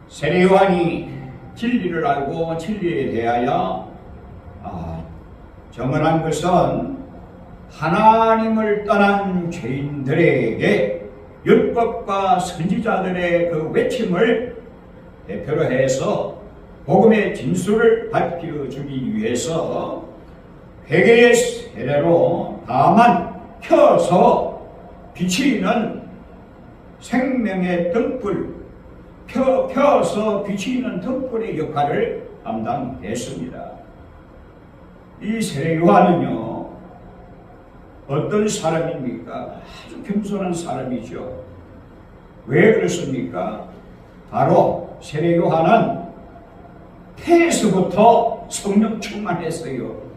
세례 요한이 진리를 알고 진리에 대하여 정언한 것은 하나님을 떠난 죄인들에게 율법과 선지자들의 그 외침을 대표로 해서 복음의 진수를 밝혀주기 위해서 회개의 세례로 다만 켜서 비치는 생명의 등불, 켜서 비치는 등불의 역할을 담당했습니다. 이 세례 요한은요, 어떤 사람입니까? 아주 겸손한 사람이죠. 왜 그렇습니까? 바로 세례 요한은 태에서부터 성령 충만했어요.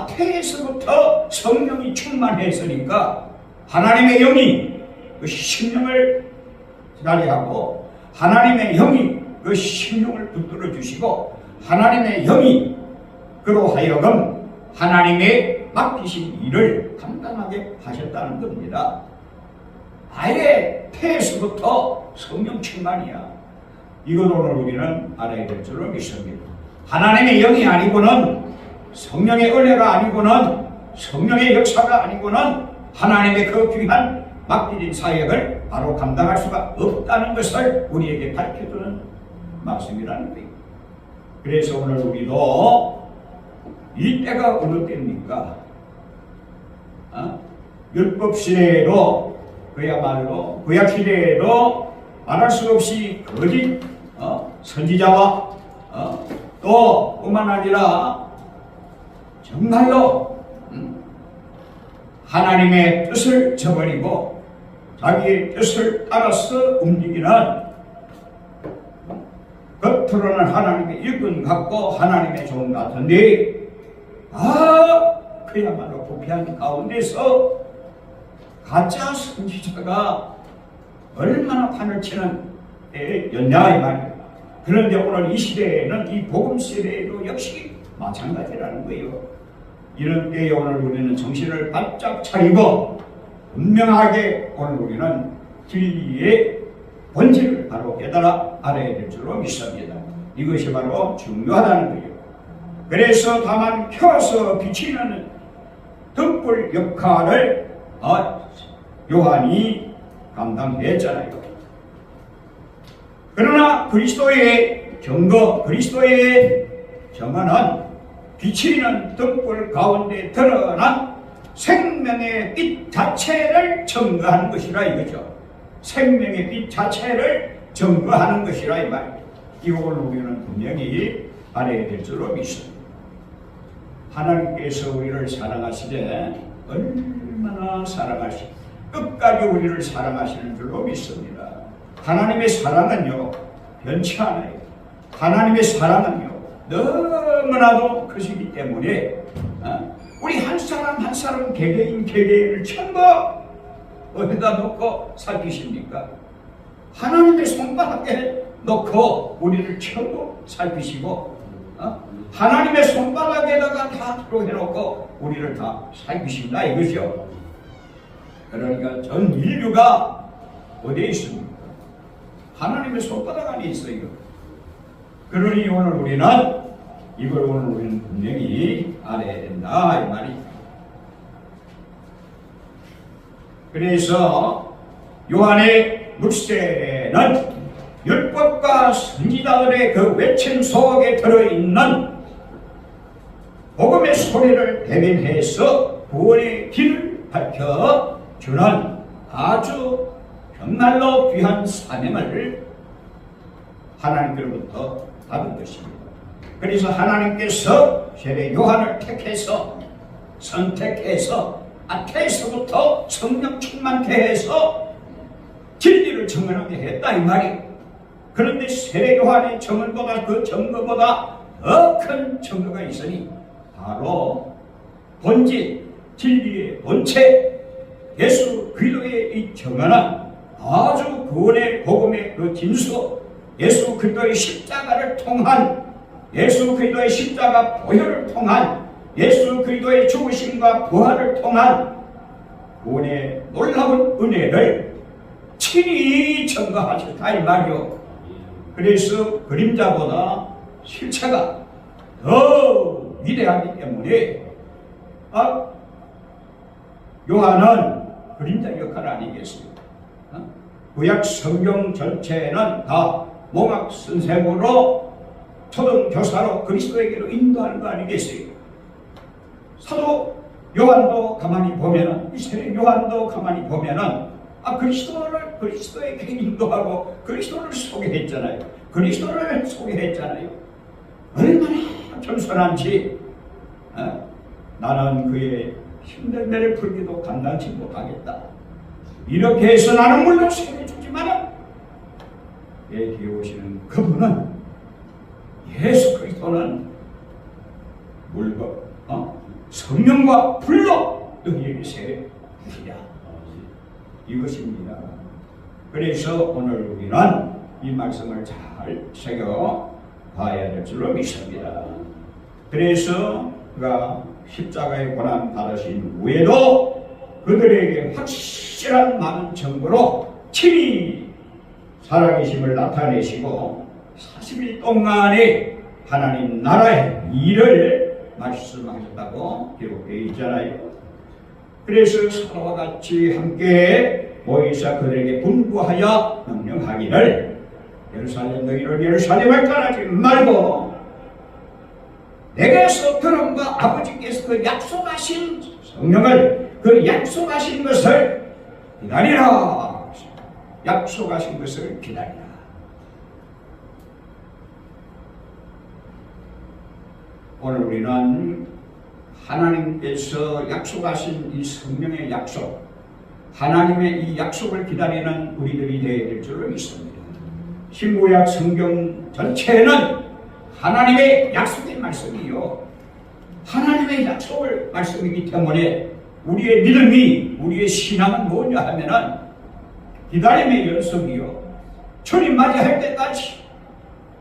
태에서부터 성령이 충만했으니까 하나님의 영이 그 심령을 자리하고 하나님의 영이 그 심령을 붙들어 주시고 하나님의 영이 그로 하여금 하나님의 맡기신 일을 감당하게 하셨다는 겁니다. 아예 태에서부터 성령 충만이야. 이건 오늘 우리는 알아야 될 줄로 믿습니다. 하나님의 영이 아니고는, 성령의 은혜가 아니고는, 성령의 역사가 아니고는 하나님의 그 귀한 맡겨진 사역을 바로 감당할 수가 없다는 것을 우리에게 밝혀주는 말씀이라는 거예요. 그래서 오늘 우리도 이 때가 어느 때입니까? 율법 시대에도, 그야말로 구약 시대에도 말할 수 없이 거짓 선지자와 또 뿐만 아니라 정말로 하나님의 뜻을 저버리고 자기의 뜻을 따라서 움직이는, 겉으로는 하나님의 일꾼 같고 하나님의 종 같은데 그야말로 부패한 가운데서 가짜 선지자가 얼마나 판을 치는 때였냐 이 말이에요. 그런데 오늘 이 시대에는, 이 복음 시대에도 역시 마찬가지라는 거예요. 이런 때에 오늘 우리는 정신을 바짝 차리고 분명하게 오늘 우리는 진리의 본질을 바로 깨달아 알아야 될 줄로 믿습니다. 이것이 바로 중요하다는 거예요. 그래서 다만 켜서 비치는 등불 역할을 요한이 감당했잖아요. 그러나 그리스도의 증거, 그리스도의 정언은 비치는 등불 가운데 드러난 생명의 빛 자체를 증거하는 것이라 이거죠. 생명의 빛 자체를 증거하는 것이라 이 말이에요. 이걸 우리는 분명히 알아야 될 줄로 믿습니다. 하나님께서 우리를 사랑하시되 얼마나 사랑하시고 끝까지 우리를 사랑하시는 줄로 믿습니다. 하나님의 사랑은요, 변치 않아요. 하나님의 사랑은요, 너무나도 크시기 때문에 우리 한 사람 한 사람 개개인을 전부 어디다 놓고 살피십니까? 하나님의 손바닥에 놓고 우리를 전부 살피시고 하나님의 손바닥에다가 다 들어해놓고 우리를 다 살피신다 이거죠. 그러니까 전 인류가 어디에 있습니까? 하나님의 손바닥 안에 있어요. 그러니 오늘 우리는 이걸 오늘 우리는 분명히 알아야 된다 이 말이. 그래서 요한의 묵세는 율법과 선지자들의 그 외침 속에 들어있는 복음의 소리를 대변해서 구원의 길을 밝혀주는 아주 정말로 귀한 사명을 하나님께로부터 받은 것입니다. 그래서 하나님께서 세례 요한을 택해서 선택해서 태에서부터 성령 충만케 해서 진리를 증언하게 했다 이 말이. 그런데 세례 요한의 증언보다, 그 증거보다 더 큰 증거가 있으니 바로 본질, 진리의 본체 예수 그리스도의 이 증언은 아주 구원의 복음의 그 진수, 예수 그리스도의 십자가를 통한, 예수 그리스도의 십자가 보혈을 통한, 예수 그리스도의 죽으심과 부활을 통한 구원의 놀라운 은혜를 친히 증거하셨다 이 말이요. 그래서 그림자보다 실체가 더 위대하기 때문에 요한은 그림자 역할 아니겠습니까? 구약 성경 전체는 다 몽학 선생으로 초등 교사로 그리스도에게로 인도하는 거 아니겠어요? 사도 요한도 가만히 보면은, 이 세례 요한도 가만히 보면은 그리스도를 그리스도에게 인도하고 그리스도를 소개했잖아요. 그리스도를 소개했잖아요. 얼마나 겸손한지 나는 그의 힘든 배를 풀기도 감당치 못하겠다. 이렇게 해서 나는 물론 세례주지만 내 뒤에 오시는 그분은 예수 그리스도는 물과 성령과 불로 너희에게 세례주시라. 이것입니다. 그래서 오늘 우리는 이 말씀을 잘 새겨 봐야 될 줄로 믿습니다. 그래서 그가 십자가의 고난 받으신 후에도 그들에게 확실한 많은 증거로 친히 살아계심을 나타내시고 40일 동안에 하나님 나라의 일을 말씀하셨다고 기록되어 있잖아요. 그래서 서로와 같이 함께 모이사 그들에게 분부하여 명령하기를 예루살렘 너희를 예루살렘을 떠나지 말고 내게서 들은 바 아버지께서 그 약속하신 성령을 그 약속하신 것을 기다리라. 약속하신 것을 기다리라. 오늘 우리는 하나님께서 약속하신 이 성령의 약속, 하나님의 이 약속을 기다리는 우리들이 되어야 될 줄로 믿습니다. 신구약 성경 전체는 하나님의 약속의 말씀이요, 하나님의 약속을 말씀이기 때문에 우리의 믿음이, 우리의 신앙은 뭐냐 하면은 기다림의 연속이요, 주님 맞이할 때까지,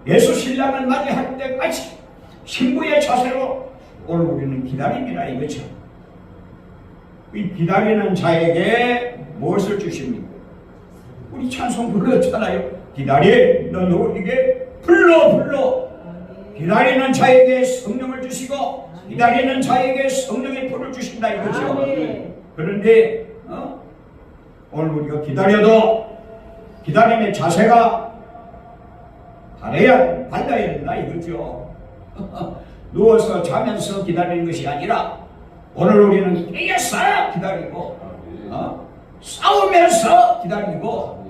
예수 신랑을 맞이할 때까지 신부의 자세로 오늘 우리는 기다림이라 이거죠. 이 기다리는 자에게 무엇을 주십니까? 우리 찬송 불렀잖아요. 기다리 너 누구에게 불러 기다리는 자에게 성령을 주시고 기다리는 자에게 성령의 불을 주신다 이거죠. 그런데 오늘 우리가 기다려도 기다림의 자세가 달라야 된다 이거죠. 누워서 자면서 기다리는 것이 아니라 오늘 우리는 깨어서 기다리고 싸우면서 기다리고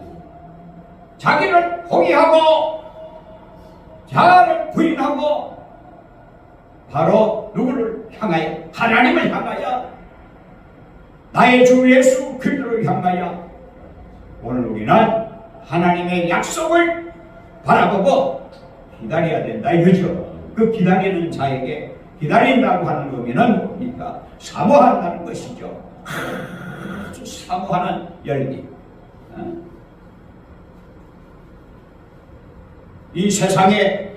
자기를 포기하고 자아를 부인하고 바로 누구를 향하여? 하나님을 향하여, 나의 주 예수 그리스도를 향하여 오늘 우리는 하나님의 약속을 바라보고 기다려야 된다 이거죠. 그 기다리는 자에게 기다린다고 하는 의미는 뭡니까? 사모한다는 것이죠. 아주 사모하는 열기. 이 세상에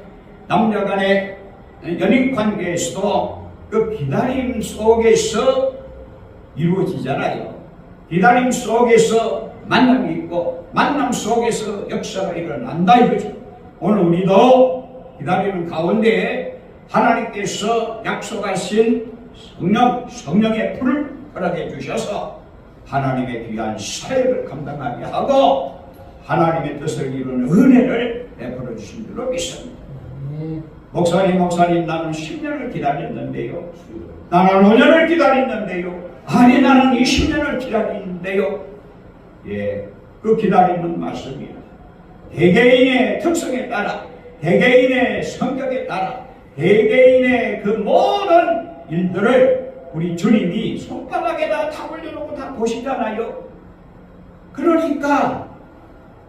남녀간의 연인관계에서도 그 기다림 속에서 이루어지잖아요. 기다림 속에서 만남이 있고 만남 속에서 역사가 일어난다 이거죠. 오늘 우리도 기다리는 가운데 하나님께서 약속하신 성령의 불을 허락해 주셔서 하나님의 귀한 사역을 감당하게 하고 하나님의 뜻을 이루는 은혜를 베풀어 주신 줄로 믿습니다. 목사님 나는 10년을 기다렸는데요. 나는 5년을 기다렸는데요. 아니 나는 20년을 기다리는데요. 예, 그 기다림은 맞습니다. 개개인의 특성에 따라, 개개인의 성격에 따라, 개개인의 그 모든 일들을 우리 주님이 손바닥에다 다 올려놓고 다 보시잖아요. 그러니까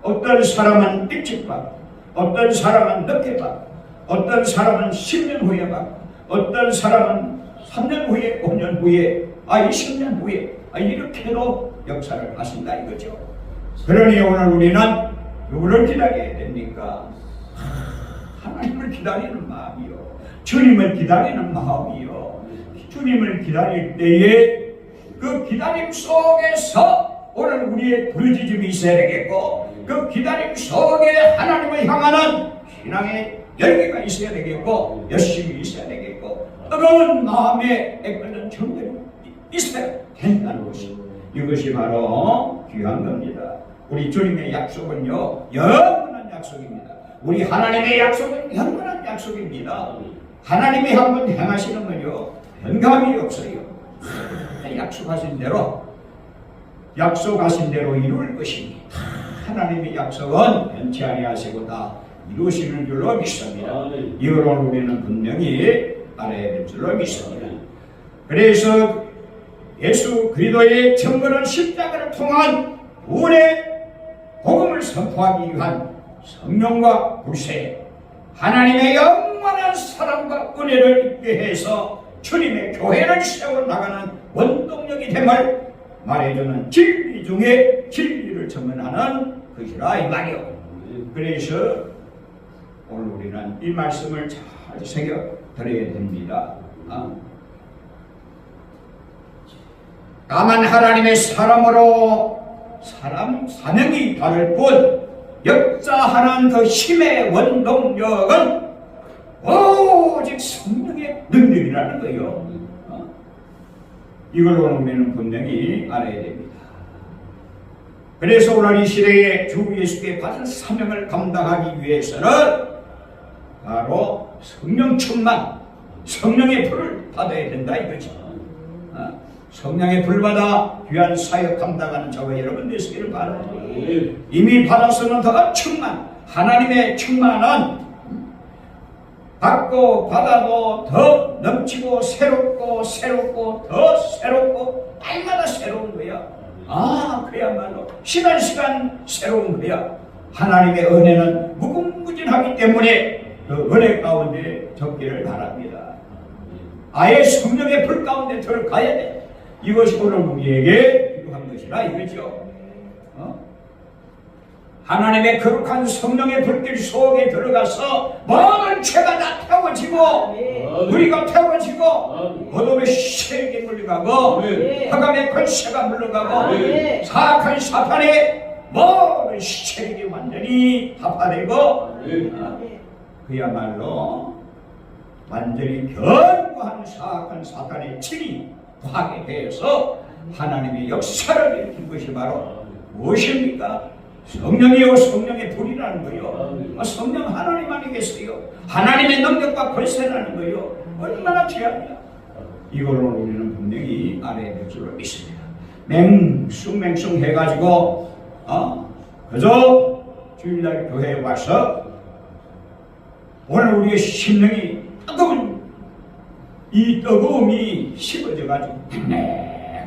어떤 사람은 일찍 받고 어떤 사람은 늦게 받고 어떤 사람은 10년 후에 받고 어떤 사람은 3년 후에 5년 후에 20년 후에 이렇게도 역사를 하신다 이거죠. 그러니 오늘 우리는 누구를 기다려야 됩니까? 하나님을 기다리는 마음이요, 주님을 기다리는 마음이요. 주님을 기다릴 때에 그 기다림 속에서 오늘 우리의 부르짖음이 있어야 되겠고 그 기다림 속에 하나님을 향하는 신앙의 열기가 있어야 되겠고 열심히 있어야 되겠고 뜨거운 마음에 애끓는 정열이 있어야 된다는 것이 이것이 바로 귀한 겁니다. 우리 주님의 약속은요 영원한 약속입니다. 우리 하나님의 약속은 영원한 약속입니다. 하나님이 한번 행하시는 건요 변감이 없어요. 약속하신 대로 이룰 것입니다. 하나님의 약속은 변치 아니하시고 다 이루시는 줄로 믿습니다. 이걸 우리는 분명히 알아야 될 줄로 믿습니다. 그래서 예수 그리스도의 정거는 십자가를 통한 구원의 복음을 선포하기 위한 성령과 불새 하나님의 영원한 사랑과 은혜를 입게 해서 주님의 교회를 세워나가는 원동력이 됨을 말해주는 진리 중에 진리를 증언하는 것이라 이 말이요. 그래서 오늘 우리는 이 말씀을 잘 새겨 드려야 됩니다. 다만 하나님의 사람으로 사명이 다를 뿐 역사하는 그 힘의 원동력은 오직 성령의 능력이라는 거예요. 이걸 우리는 분명히 알아야 됩니다. 그래서 오늘 이 시대에 주 예수께 받은 사명을 감당하기 위해서는 바로 성령 충만, 성령의 불을 받아야 된다 이거죠. 성령의 불 받아 귀한 사역 감당하는 저와 여러분 되시기를 바랍니다. 이미 받았으면 더 충만, 하나님의 충만은 받고 받아도 더 넘치고 새롭고 더 새롭고 날마다 새로운 거야. 그야말로 시간 새로운 거야. 하나님의 은혜는 무궁무진하기 때문에 그 은혜 가운데 적기를 바랍니다. 아예 성령의 불 가운데 들어가야 돼. 이것이 오늘 우리에게 필요한 것이라 이거죠. 하나님의 거룩한 성령의 불길 속에 들어가서 모든 죄가 다 태워지고 우리가 태워지고 어둠의 세력에 물러가고 흑암의 권세가 물러가고 사악한 사탄의 모든 세력이 완전히 타파되고 그야말로 완전히 견고한 사악한 사탄의 질이 파괴되어서 하나님의 역사를 일으킨 것이 바로 무엇입니까? 성령이요 성령의 불이라는 거요. 성령 하나님 아니겠어요? 하나님의 능력과 권세라는 거요. 얼마나 귀합니까? 이걸로 우리는 분명히 알아야 될 줄로 믿습니다. 맹숭 해가지고 그저 주일날 교회에 와서 오늘 우리의 심령이 뜨거운 이 뜨거움이 식어져가지고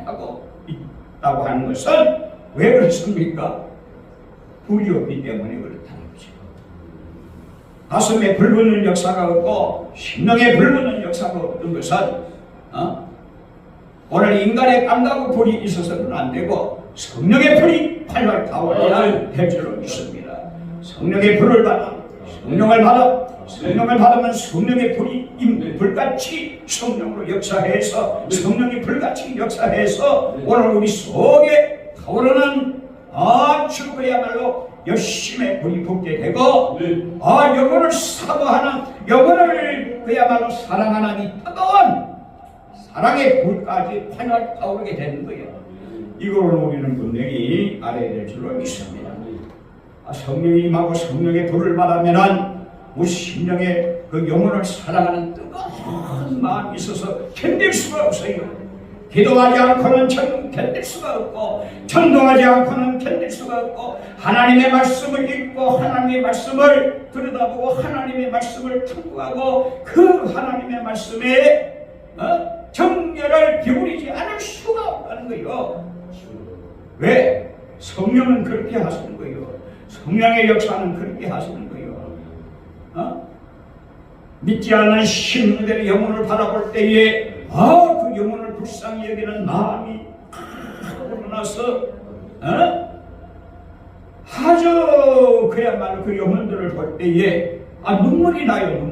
하고 있다고 하는 것은 왜 그렇습니까? 불이 없기 때문에 그렇다는 거죠. 가슴에 불 붙는 역사가 없고 심령에 불 붙는 역사가 없는 것은 오늘 인간의 깜다고 불이 있어서는 안 되고 성령의 불이 활활 타오르야 될 줄로 믿습니다. 성령의 불을 받아 성령을 받으면 성령의 불이 불같이 성령으로 역사해서 성령이 불같이 역사해서 오늘 우리 속에 타오르는 아주 그야말로 열심의 불이 붙게 되고 영혼을 사모하는 영혼을 그야말로 사랑하는 이 뜨거운 사랑의 불까지 활활 타오르게 되는 거예요. 이걸 우리는 분명히 알아야 될 줄로 믿습니다. 성령이 임하고 성령의 불을 받으면은 우리 심령에 그 영혼을 사랑하는 뜨거운 마음이 있어서 견딜 수가 없어요. 기도하지 않고는 견딜 수가 없고 전도하지 않고는 견딜 수가 없고 하나님의 말씀을 읽고 하나님의 말씀을 들여다보고 하나님의 말씀을 탐구하고 그 하나님의 말씀에 정열을 기울이지 않을 수가 없다는 거예요. 왜? 성령은 그렇게 하시는 거예요. 성령의 역사는 그렇게 하시는 거예요. 믿지 않는 신들의 영혼을 바라볼 때에 그 영혼을 불쌍히 여기는 마음이 나서 아주 그야말로 그 영혼들을 볼 때에 눈물이 나요.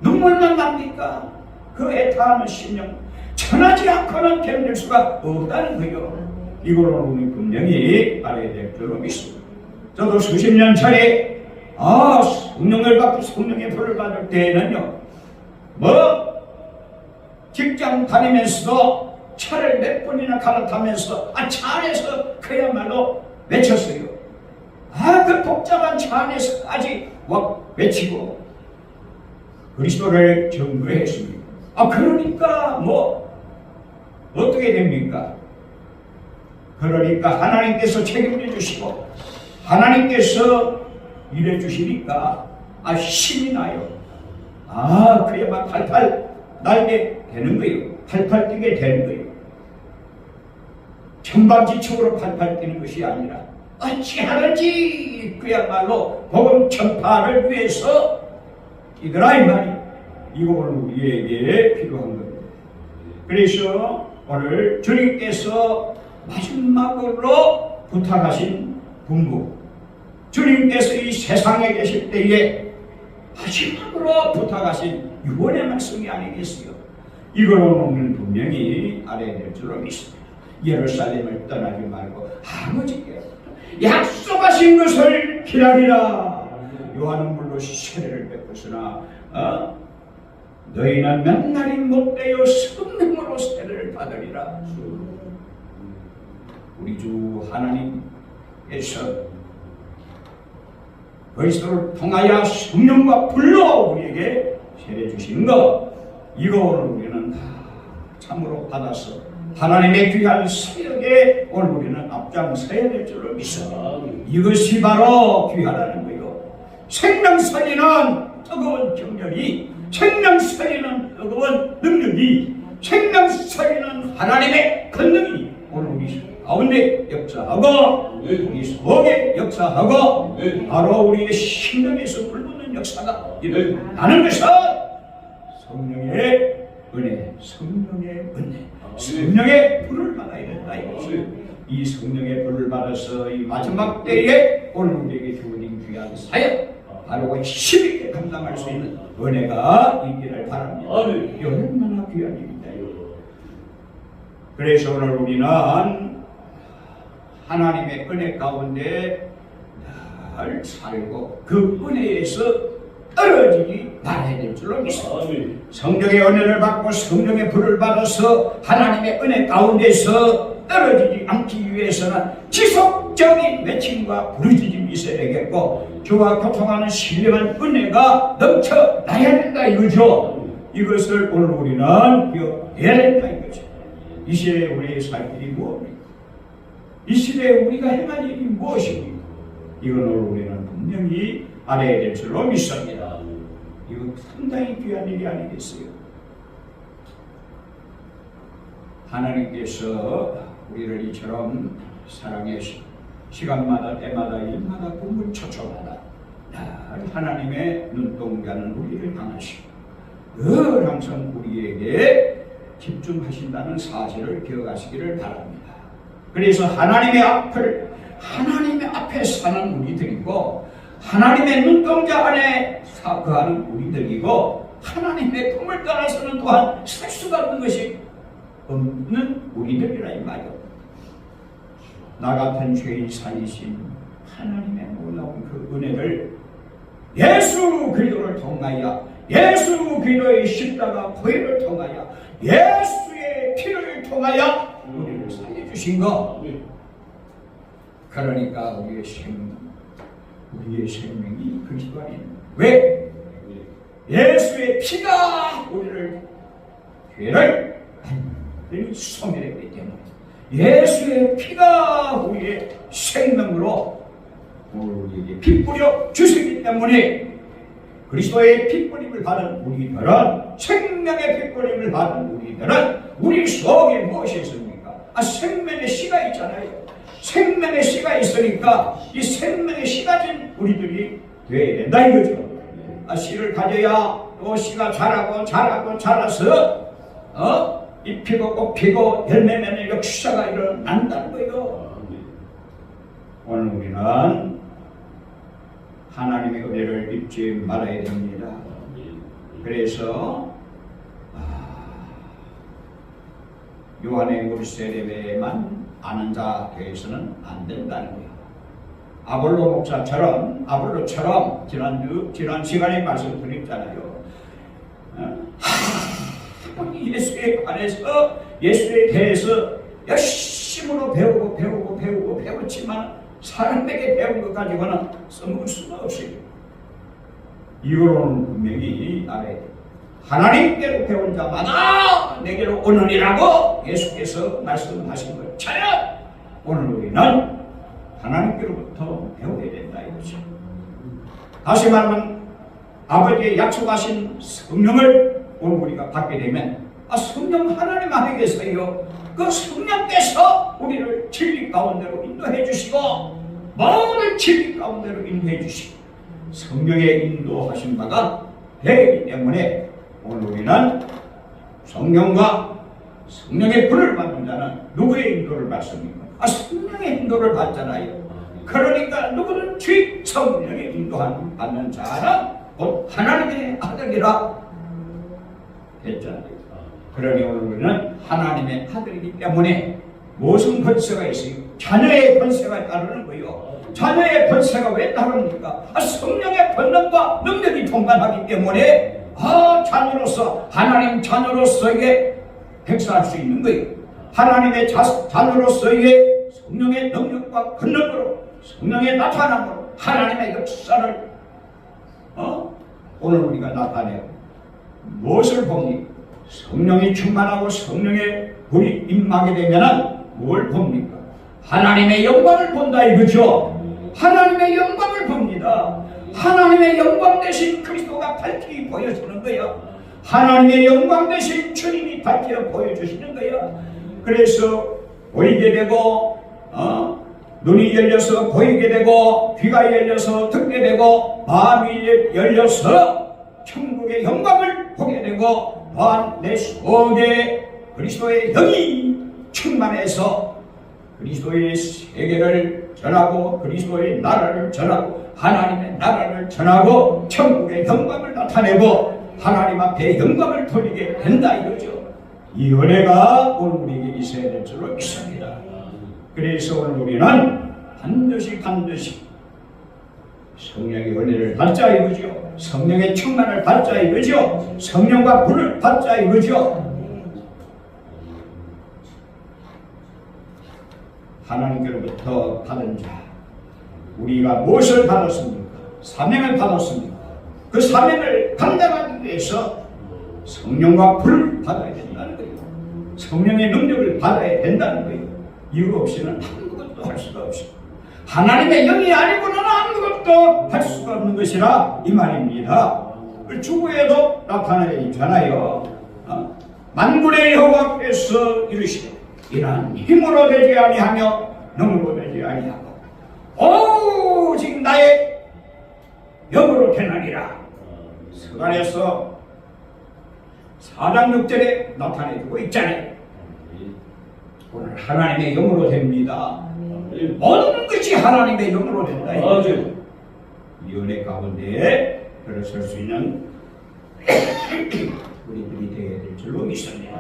눈물만 납니까? 그 애타하는 심령 전하지 않고는 견딜 수가 없다는 거예요. 이걸로 우리 분명히 알아야 될 줄로 믿습니다. 저도 수십 년 전에 성령을 받고 성령의 불을 받을 때에는요, 직장 다니면서도 차를 몇 번이나 갈아타면서 차 안에서 그야말로 외쳤어요. 그 복잡한 차 안에서까지 외치고 그리스도를 증거했습니다. 그러니까 어떻게 됩니까? 그러니까 하나님께서 책임져 주시고 하나님께서 일해 주시니까 힘이 나요. 그야말로 팔팔 날게 되는 거예요. 팔팔 뛰게 되는 거예요. 천방지축으로 팔팔 뛰는 것이 아니라 어찌하든지 그야말로 복음 전파를 위해서 뛰더라 이 말이에요. 이걸 우리에게 필요한 겁니다. 그래서 오늘 주님께서 마지막으로 부탁하신 분부, 주님께서 이 세상에 계실 때에 마지막으로 부탁하신 유언의 말씀이 아니겠어요? 이걸 오늘 분명히 알아야 될 줄로 믿습니다. 예루살렘을 떠나지 말고 아버지께 약속하신 것을 기다리라. 요한은 물론 세례를 뱉었으나 너희는 몇 날이 못되어 성령으로 세례를 받으리라. 우리 주 하나님께서 그리스도를 통하여 성령과 불로 우리에게 세례 주신 것, 이거를 우리는 다 참으로 받아서 하나님의 귀한 사역에 오늘 우리는 앞장서야 될 줄로 믿습니다. 이것이 바로 귀하다는 거예요. 생명 살리는 뜨거운 정열이, 생명 살리는 뜨거운 능력이, 생명 살리는 하나님의 권능이 오늘 우리 가운데 역사하고 우리 속에 역사하고 바로 우리의 심령에서 불붙는 역사가 일어나는 것은 성령의 은혜, 성령의 불을 받아야 된다 이것이. 이 성령의 불을 받아서 이 마지막 때에 오늘 우리에게 주어진 귀한 사역, 바로 힘있게 감당할 수 있는 은혜가 있기를 바랍니다. 이게 얼마나 귀한 일입니다. 그래서 오늘 우리는 하나님의 은혜 가운데 늘 살고 그 은혜에서 떨어지지 말아야 될 줄로 믿습니다. 성령의 은혜를 받고 성령의 불을 받아서 하나님의 은혜 가운데서 떨어지지 않기 위해서는 지속적인 외침과 부르짖음이 있어야 되겠고, 주와 교통하는 신령한 은혜가 넘쳐나야 된다 이거죠. 이것을 오늘 우리는 기억해야 된다 이거죠. 이 시대에 우리의 살 일이 무엇입니까? 이 시대에 우리가 행할 일이 무엇입니까? 이건 오늘 우리는 분명히 알아야 될 줄로 믿습니다. 이거 상당히 귀한 일이 아니겠어요? 하나님께서 우리를 이처럼 사랑해 시간마다 때마다 일마다 분분초초마다 하나님의 눈동자는 우리를 향하시고 늘 항상 우리에게 집중하신다는 사실을 기억하시기를 바랍니다. 그래서 하나님의 앞에 사는 우리들이고 하나님의 눈동자 안에 거하는 우리들이고 하나님의 품을 떠나서는 또한 살 수가 없는 것이 없는 우리들이라 이 말이요. 나 같은 죄인 살리신 하나님의 놀라운 그 은혜를 예수 그리스도를 통하여, 예수 그리스도의 십자가 보혈을 통하여, 예수의 피를 통하여 우리를 살려주신 것. 그러니까 우리의 생명이 그리스도 안에 있는. 왜? 예수의 피가 우리를 죄를 완전히 소멸했기 때문에, 예수의 피가 우리의 생명으로 우리에게 피 뿌려 주시기 때문에, 그리스도의 피 뿌림을 받은 우리들은, 생명의 피 뿌림을 받은 우리들은 우리 속에 무엇이 있습니까? 생명의 씨가 있잖아요. 생명의 씨가 있으니까 이 생명의 씨 가진 우리들이 되어야 된다 이거죠. 씨를 가져야 또 씨가 자라서 잎피고 꽃피고 열매 맺는 역사가 일어난다는 거예요. 오늘 우리는 하나님의 은혜를 잊지 말아야 됩니다. 그래서 요한의 물세례에만 아는 자 되어서는 안 된다는 거예요. 아볼로처럼 지난 시간에 말씀드렸잖아요. 예수에 관해서 예수에 대해서 열심으로 배웠지만 사람에게 배운 것 가지고는 써먹을 수가 없어요. 이거로는 분명히 알아야 돼요. 하나님께로 배운 자마다 내게로 오느니라고 예수께서 말씀하신 것처럼 오늘 우리는 하나님께로부터 배워야 된다 이거죠. 다시 말하면 아버지의 약속하신 성령을 오늘 우리가 받게 되면 성령 하나님 안에 계세요. 그 성령께서 우리를 진리 가운데로 인도해 주시고 모든 진리 가운데로 인도해 주시고 성령의 인도하신 바가 되기 때문에 오늘 우리는 성령과 성령의 불을 받는 자는 누구의 인도를 받습니까? 성령의 인도를 받잖아요. 그러니까 누구든지 성령의 인도함을 받는 자는 곧 하나님의 아들이라 했잖아요. 그러니 오늘 우리는 하나님의 아들이기 때문에 무슨 권세가 있어요? 자녀의 권세가 따르는 거예요. 자녀의 권세가 왜 따릅니까? 성령의 권능과 능력이 동반하기 때문에 자녀로서 하나님 자녀로서에게 행사할 수 있는 거예요. 하나님의 자녀로서의 성령의 능력과 권능으로 성령의 나타남으로 하나님의 역사를 오늘 우리가 나타내요. 무엇을 봅니까? 성령이 충만하고 성령의 불이 임하게 되면 뭘 봅니까? 하나님의 영광을 본다 이거죠. 하나님의 영광을 봅니다. 하나님의 영광 대신 그리스도가 밝히 보여주는 거야. 하나님의 영광 대신 주님이 밝혀 보여주시는 거야. 그래서 보이게 되고 눈이 열려서 보이게 되고 귀가 열려서 듣게 되고 마음이 열려서 천국의 영광을 보게 되고 또한 내 속에 그리스도의 영이 충만해서 그리스도의 세계를 전하고 그리스도의 나라를 전하고 하나님의 나라를 전하고 천국의 영광을 나타내고 하나님 앞에 영광을 돌리게 된다 이거죠. 이 은혜가 오늘 우리에게 있어야 될 줄로 믿습니다. 그래서 오늘 우리는 반드시 성령의 은혜를 받자 이거죠. 성령의 충만을 받자 이거죠. 성령과 불을 받자 이거죠. 하나님께로부터 받은 자 우리가 무엇을 받았습니까? 사명을 받았습니까? 그 사명을 감당하기 위해서 성령과 불을 받아야 된다는 거예요. 성령의 능력을 받아야 된다는 거예요. 이거 없이는 아무것도 할 수가 없어요. 하나님의 영이 아니고는 아무것도 할 수가 없는 것이라 이 말입니다. 주부에도 나타나 있잖아요. 만군의 여호와께서 이르시되 이는 힘으로 되지 아니하며 능으로 되지 아니하고 오직 나의 영으로 되나니라. 서간에서 4장 6절에 나타내주고 있잖아요. 오늘 하나님의 영으로 됩니다. 모든 것이 하나님의 영으로 된다. 이 은혜 가운데 들어설 수 있는 우리들이 되어야 될 줄로 믿습니다.